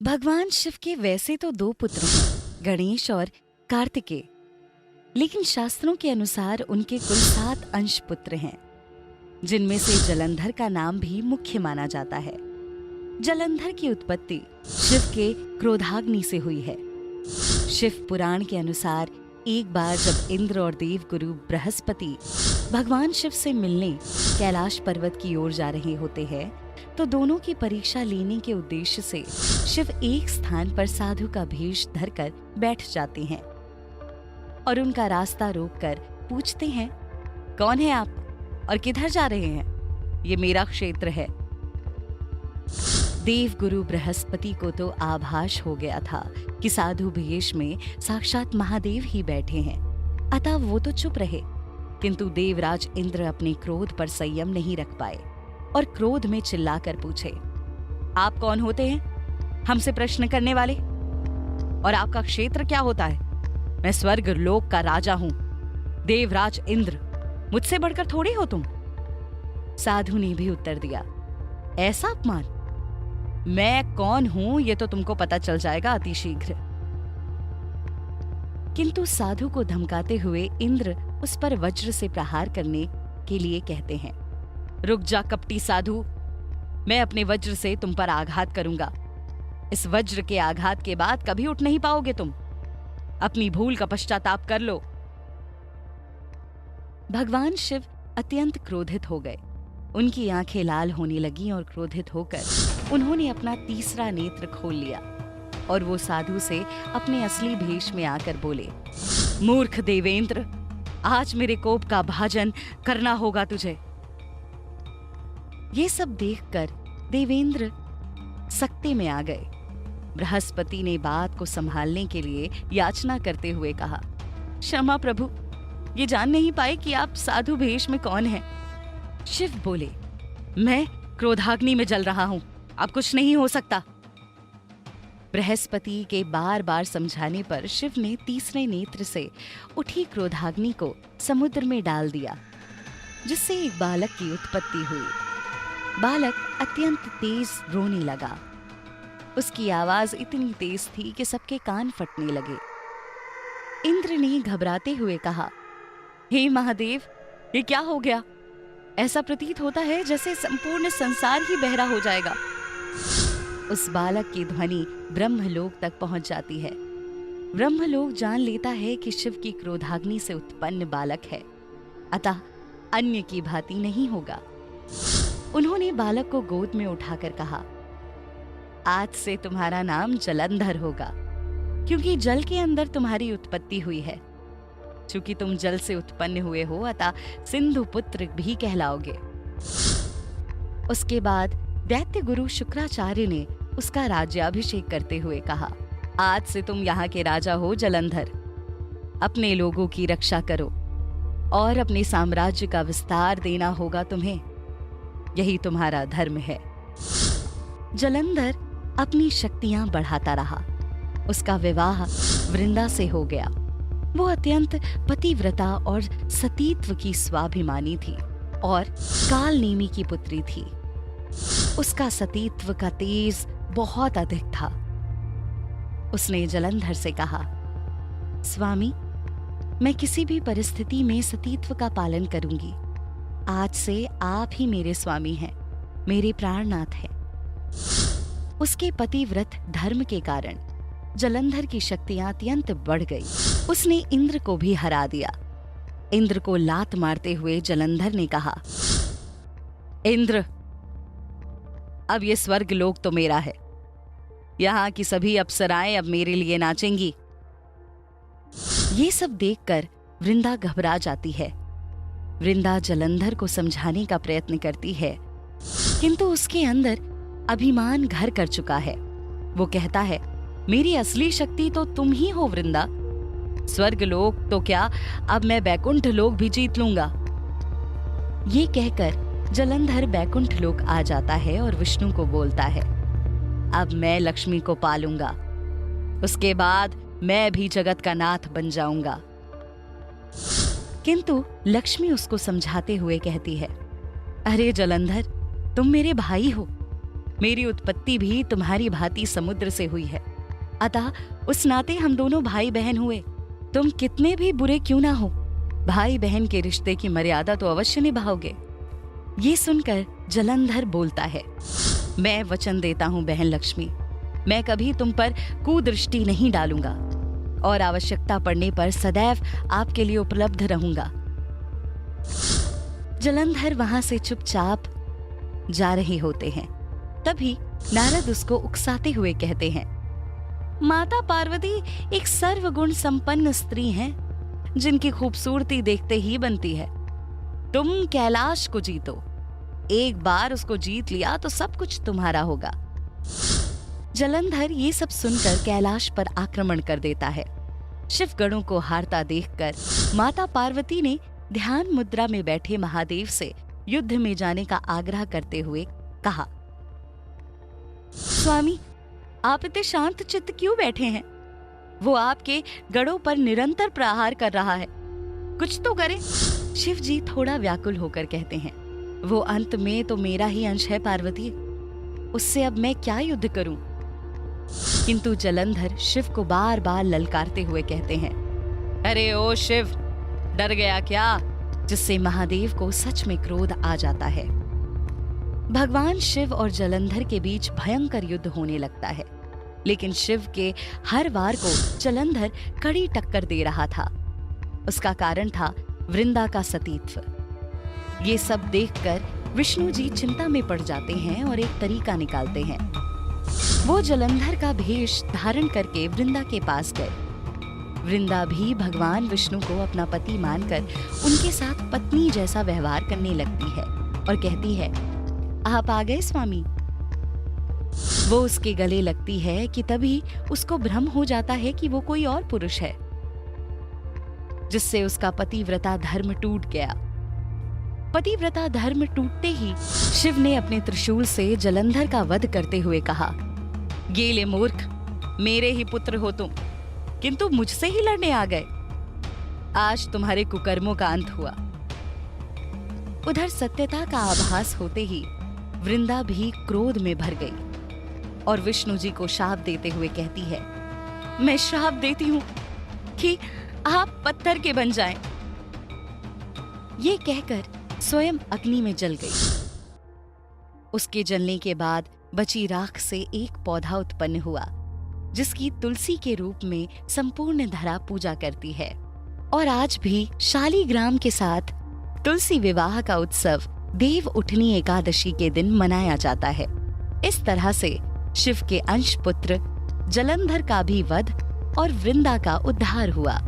भगवान शिव के वैसे तो दो पुत्र हैं, गणेश और कार्तिकेय, लेकिन शास्त्रों के अनुसार उनके कुल 7 अंश पुत्र हैं, जिनमें से जलंधर का नाम भी मुख्य माना जाता है। जलंधर की उत्पत्ति शिव के क्रोधाग्नि से हुई है। शिव पुराण के अनुसार एक बार जब इंद्र और देव गुरु बृहस्पति भगवान शिव से मिलने कैलाश पर्वत की ओर जा रहे होते हैं, तो दोनों की परीक्षा लेने के उद्देश्य से शिव एक स्थान पर साधु का भेष धरकर बैठ जाते हैं और उनका रास्ता रोककर पूछते हैं, कौन है आप और किधर जा रहे हैं? ये मेरा क्षेत्र है। देव गुरु बृहस्पति को तो आभास हो गया था कि साधु भेष में साक्षात महादेव ही बैठे हैं, अतः वो तो चुप रहे, किंतु देवराज इंद्र अपने क्रोध पर संयम नहीं रख पाए और क्रोध में चिल्लाकर पूछे, आप कौन होते हैं हमसे प्रश्न करने वाले? और आपका क्षेत्र क्या होता है? मैं स्वर्ग लोक का राजा हूं, देवराज इंद्र, मुझसे बढ़कर थोड़ी हो तुम। साधु ने भी उत्तर दिया, ऐसा अपमान? मैं कौन हूं ये तो तुमको पता चल जाएगा अति शीघ्र। किंतु साधु को धमकाते हुए इंद्र उस पर वज्र से प्रहार करने के लिए कहते हैं, रुक जा कपटी साधु, मैं अपने वज्र से तुम पर आघात करूंगा। इस वज्र के आघात के बाद कभी उठ नहीं पाओगे तुम। अपनी भूल का पश्चाताप कर लो। भगवान शिव अत्यंत क्रोधित हो गए। उनकी आंखें लाल होने लगीं और क्रोधित होकर उन्होंने अपना तीसरा नेत्र खोल लिया और वो साधु से अपने असली भेष में आकर बोले, मूर्ख देवेंद्र, आज मेरे कोप का भाजन करना होगा तुझे। ये सब देखकर देवेंद्र सकते में आ गए। बृहस्पति ने बात को संभालने के लिए याचना करते हुए कहा, क्षमा प्रभु, ये जान नहीं पाए कि आप साधु भेष में कौन हैं। शिव बोले, मैं क्रोधाग्नि में जल रहा हूं, अब कुछ नहीं हो सकता। बृहस्पति के बार बार समझाने पर शिव ने तीसरे नेत्र से उठी क्रोधाग्नि को समुद्र में डाल दिया, जिससे एक बालक की उत्पत्ति हुई। बालक अत्यंत तेज रोने लगा। उसकी आवाज इतनी तेज थी कि सबके कान फटने लगे। इंद्र ने घबराते हुए कहा, हे महादेव, ये क्या हो गया? ऐसा प्रतीत होता है जैसे संपूर्ण संसार ही बहरा हो जाएगा। उस बालक की ध्वनि ब्रह्मलोक तक पहुंच जाती है। ब्रह्मलोक जान लेता है कि शिव की क्रोधाग्नि से उत्पन्न बालक है, अतः अन्य की भांति नहीं होगा। उन्होंने बालक को गोद में उठाकर कहा, आज से तुम्हारा नाम जलंधर होगा, क्योंकि जल के अंदर तुम्हारी उत्पत्ति हुई है। चूंकि तुम जल से उत्पन्न हुए हो, अतः सिंधु पुत्र भी कहलाओगे। उसके बाद दैत्य गुरु शुक्राचार्य ने उसका राज्याभिषेक करते हुए कहा, आज से तुम यहाँ के राजा हो जलंधर। अपने लोगों की रक्षा करो और अपने साम्राज्य का विस्तार देना होगा तुम्हें, यही तुम्हारा धर्म है। जलंधर अपनी शक्तियां बढ़ाता रहा। उसका विवाह वृंदा से हो गया। वो अत्यंत पतिव्रता और सतीत्व की स्वाभिमानी थी और कालनेमी की पुत्री थी। उसका सतीत्व का तेज बहुत अधिक था। उसने जलंधर से कहा, स्वामी, मैं किसी भी परिस्थिति में सतीत्व का पालन करूंगी। आज से आप ही मेरे स्वामी हैं, मेरे प्राणनाथ हैं। उसके पतिव्रत धर्म के कारण जलंधर की शक्तियां अत्यंत बढ़ गई। उसने इंद्र को भी हरा दिया। इंद्र को लात मारते हुए जलंधर ने कहा, इंद्र, अब ये स्वर्ग लोक तो मेरा है। यहां की सभी अप्सराएं अब मेरे लिए नाचेंगी। ये सब देखकर वृंदा घबरा जाती है। वृंदा जलंधर को समझाने का प्रयत्न करती है, किंतु उसके अंदर अभिमान घर कर चुका है। वो कहता है, मेरी असली शक्ति तो तुम ही हो वृंदा। स्वर्ग लोक तो क्या, अब मैं बैकुंठ लोक भी जीत लूंगा। ये कहकर जलंधर बैकुंठ लोक आ जाता है और विष्णु को बोलता है, अब मैं लक्ष्मी को पालूंगा, उसके बाद मैं भी जगत का नाथ बन जाऊंगा। किंतु लक्ष्मी उसको समझाते हुए कहती है, अरे जलंधर, तुम मेरे भाई हो, मेरी उत्पत्ति भी तुम्हारी भांति समुद्र से हुई है, अतः उस नाते हम दोनों भाई बहन हुए। तुम कितने भी बुरे क्यों ना हो, भाई बहन के रिश्ते की मर्यादा तो अवश्य निभाओगे। ये सुनकर जलंधर बोलता है, मैं वचन देता हूँ बहन लक्ष्मी, मैं कभी तुम पर कुदृष्टि नहीं डालूंगा और आवश्यकता पड़ने पर सदैव आपके लिए उपलब्ध रहूंगा। जलंधर वहां से चुपचाप जा रहे होते हैं। तभी नारद उसको उकसाते हुए कहते हैं, माता पार्वती एक सर्वगुण संपन्न स्त्री हैं, जिनकी खूबसूरती देखते ही बनती है। तुम कैलाश को जीतो, एक बार उसको जीत लिया तो सब कुछ तुम्हारा होगा। जलंधर ये सब सुनकर कैलाश पर आक्रमण कर देता है। शिवगणों को हारता देखकर माता पार्वती ने ध्यान मुद्रा में बैठे महादेव से युद्ध में जाने का आग्रह करते हुए कहा, स्वामी, आप इतने शांत चित्त क्यों बैठे हैं? वो आपके गढ़ों पर निरंतर प्रहार कर रहा है, कुछ तो करें। शिव जी थोड़ा व्याकुल होकर कहते हैं, वो अंत में तो मेरा ही अंश है पार्वती, उससे अब मैं क्या युद्ध करूं? किंतु जलंधर शिव को बार बार ललकारते हुए कहते हैं, अरे ओ शिव, डर गया क्या? जिससे महादेव को सच में क्रोध आ जाता है। भगवान शिव और जलंधर के बीच भयंकर युद्ध होने लगता है, लेकिन शिव के हर वार को जलंधर कड़ी टक्कर दे रहा था। उसका कारण था वृंदा का सतीत्व। ये सब देखकर विष्णु जी चिंता में पड़ जाते हैं और एक तरीका निकालते हैं। वो जलंधर का भेष धारण करके वृंदा के पास गए। वृंदा भी भगवान विष्णु को अपना पति मानकर उनके साथ पत्नी जैसा व्यवहार करने लगती है और कहती है, आप आ गए स्वामी। वो उसके गले लगती है कि तभी उसको भ्रम हो जाता है कि वो कोई और पुरुष है, जिससे उसका पतिव्रता धर्म टूट गया। पतिव्रता धर्म टूटते ही शिव ने अपने त्रिशूल से जलंधर का वध करते हुए कहा, गेले मूर्ख, मेरे ही पुत्र हो तुम, किंतु मुझसे ही लड़ने आ गए। आज तुम्हारे कुकर्मों का अंत हुआ। उधर सत्यता का आभास होते ही वृंदा भी क्रोध में भर गई और विष्णु जी को शाप देते हुए कहती है, मैं श्राप देती हूं कि आप पत्थर के बन जाएं। ये कहकर स्वयं अग्नि में जल गई। उसके जलने के बाद बची राख से एक पौधा उत्पन्न हुआ, जिसकी तुलसी के रूप में संपूर्ण धरा पूजा करती है। और आज भी शालीग्राम के साथ तुलसी विवाह का उत्सव देव उठनी एकादशी के दिन मनाया जाता है। इस तरह से शिव के अंश पुत्र जलंधर का भी वध और वृंदा का उद्धार हुआ।